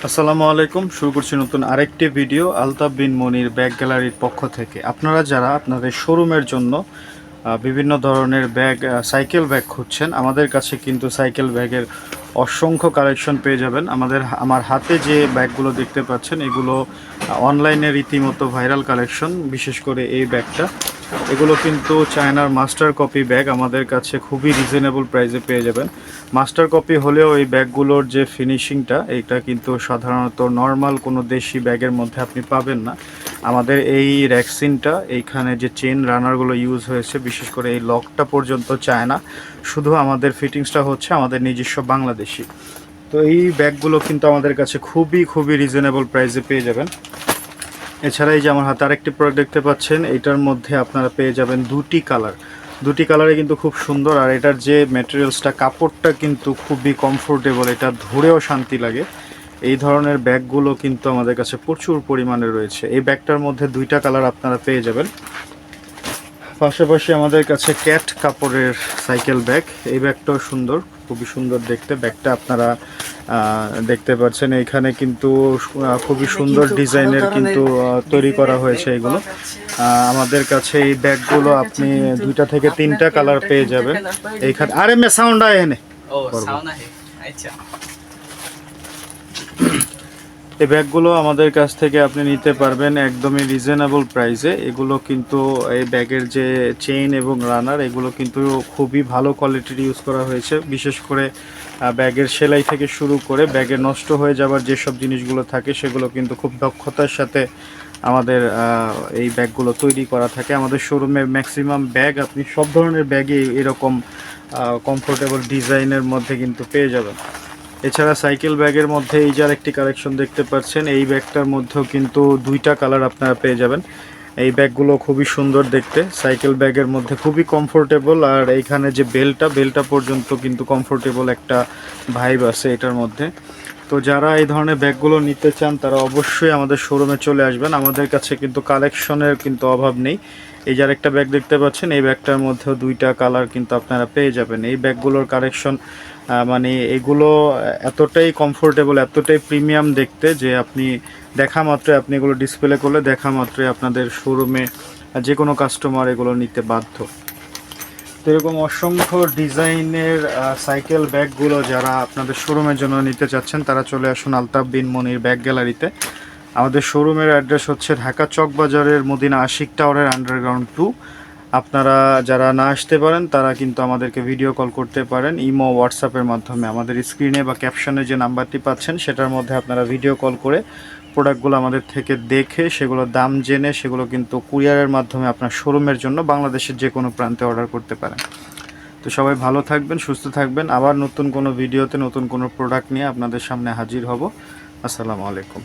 আসসালামু আলাইকুম। শুরু করছি নতুন আরেকটি ভিডিও আলতাফ বিন মনির ব্যাগ গ্যালারির পক্ষ থেকে। আপনারা যারা আপনাদের শোরুমের জন্য বিভিন্ন ধরনের ব্যাগ, সাইকেল ব্যাগ খুঁজছেন, আমাদের কাছে কিন্তু সাইকেল ব্যাগের অসংখ্য কালেকশন পেয়ে যাবেন। আমার হাতে যে ব্যাগগুলো দেখতে পাচ্ছেন এগুলো অনলাইনে রীতিমতো ভাইরাল কালেকশন। বিশেষ করে এই ব্যাগটা, এগুলো কিন্তু চায়নার মাস্টার কপি ব্যাগ। আমাদের কাছে খুবই রিজনেবল প্রাইসে পেয়ে যাবেন। মাস্টার কপি হলেও এই ব্যাগগুলোর যে ফিনিশিংটা, এটা কিন্তু সাধারণত নর্মাল কোনো দেশি ব্যাগের মধ্যে আপনি পাবেন না। আমাদের এই র্যাক্সিনটা, এইখানে যে চেন রানারগুলো ইউজ হয়েছে, বিশেষ করে এই লকটা পর্যন্ত চায়না, শুধু আমাদের ফিটিংসটা হচ্ছে আমাদের নিজস্ব বাংলাদেশি। তো এই ব্যাগগুলো কিন্তু আমাদের কাছে খুবই রিজনেবল প্রাইসে পেয়ে যাবেন। এছাড়া এই যে আমার হাতে আরেকটি প্রোডাক্ট দেখতে পাচ্ছেন, এইটার মধ্যে আপনারা পেয়ে যাবেন দুটি কালারে কিন্তু খুব সুন্দর। আর এটার যে ম্যাটেরিয়ালসটা, কাপড়টা কিন্তু খুবই কমফোর্টেবল, এটা ধরেও শান্তি লাগে। এই ধরনের ব্যাগগুলো কিন্তু আমাদের কাছে প্রচুর পরিমাণে রয়েছে। এই ব্যাগটার মধ্যে দুইটা কালার আপনারা পেয়ে যাবেন। পাশাপাশি আমাদের কাছে ক্যাট কাপড়ের সাইকেল ব্যাগ, এই ব্যাগটাও সুন্দর, খুবই সুন্দর দেখতে। ব্যাগটা আপনারা দেখতে পাচ্ছেন, এইখানে কিন্তু খুবই সুন্দর ডিজাইনের কিন্তু তৈরি করা হয়েছে এগুলো। আমাদের কাছে এই ব্যাগগুলো আপনি 2টা থেকে 3টা কালার পেয়ে যাবেন এইখানে। আরে মে সাউন্ড আয় এনে এই ব্যাগগুলো আমাদের কাছ থেকে আপনি নিতে পারবেন একদমই রিজনেবল প্রাইসে। এগুলো কিন্তু এই ব্যাগের যে চেইন এবং রানার, এগুলো কিন্তু খুবই ভালো কোয়ালিটির ইউজ করা হয়েছে। বিশেষ করে ব্যাগের সেলাই থেকে শুরু করে ব্যাগে নষ্ট হয়ে যাবার যেসব জিনিসগুলো থাকে, সেগুলো কিন্তু খুব দক্ষতার সাথে আমাদের এই ব্যাগগুলো তৈরি করা থাকে। আমাদের শোরুমে ম্যাক্সিমাম ব্যাগ, আপনি সব ধরনের ব্যাগই এরকম কমফোর্টেবল ডিজাইনের মধ্যে কিন্তু পেয়ে যাবেন। এছাড়া সাইকেল ব্যাগের মধ্যে এই যে আরেকটি কালেকশন দেখতে পাচ্ছেন, এই ব্যাগটার মধ্যেও কিন্তু 2টা কালার আপনারা পেয়ে যাবেন। এই ব্যাগগুলো খুবই সুন্দর দেখতে, সাইকেল ব্যাগের মধ্যে খুবই কমফোর্টেবল। আর এইখানে যে বেলটা পর্যন্ত কিন্তু কমফোর্টেবল একটা ভাইব আছে এটার মধ্যে। তো যারা এই ধরনের ব্যাগগুলো নিতে চান, তারা অবশ্যই আমাদের শোরুমে চলে আসবেন। আমাদের কাছে কিন্তু কালেকশনের কিন্তু অভাব নেই। এই যে আরেকটা ব্যাগ দেখতে পাচ্ছেন, এই ব্যাগটার মধ্যেও 2টা কালার কিন্তু আপনারা পেয়ে যাবেন। এই ব্যাগগুলোর কালেকশন মানে এগুলো এতটাই কমফোর্টেবল, এতটাই প্রিমিয়াম দেখতে, যে আপনি দেখা মাত্রই, আপনি এগুলো ডিসপ্লে করলে দেখা মাত্রই আপনাদের শোরুমে যে কোনো কাস্টমার এগুলো নিতে বাধ্য। তো এরকম অসংখ্য ডিজাইনের সাইকেল ব্যাগগুলো যারা আপনাদের শোরুমের জন্য নিতে চাচ্ছেন, তারা চলে আসুন আলতাফ বিন মনির ব্যাগ গ্যালারিতে। আমাদের শোরুমের অ্যাড্রেস হচ্ছে ঢাকা চকবাজারের মদিনা আশিক টাওয়ারের আন্ডারগ্রাউন্ড 2। আপনারা যারা না আসতে পারেন, তারা কিন্তু আমাদেরকে ভিডিও কল করতে পারেন ইমো, হোয়াটসঅ্যাপের মাধ্যমে। আমাদের স্ক্রিনে বা ক্যাপশনে যে নাম্বারটি পাচ্ছেন, সেটার মধ্যে আপনারা ভিডিও কল করে প্রোডাক্টগুলো আমাদের থেকে দেখে, সেগুলোর দাম জেনে, সেগুলো কিন্তু কুরিয়ারের মাধ্যমে আপনার শোরুমের জন্য বাংলাদেশের যে কোনো প্রান্তে অর্ডার করতে পারেন। তো সবাই ভালো থাকবেন, সুস্থ থাকবেন। আবার নতুন কোনো ভিডিওতে নতুন কোনো প্রোডাক্ট নিয়ে আপনাদের সামনে হাজির হব। আসসালামু আলাইকুম।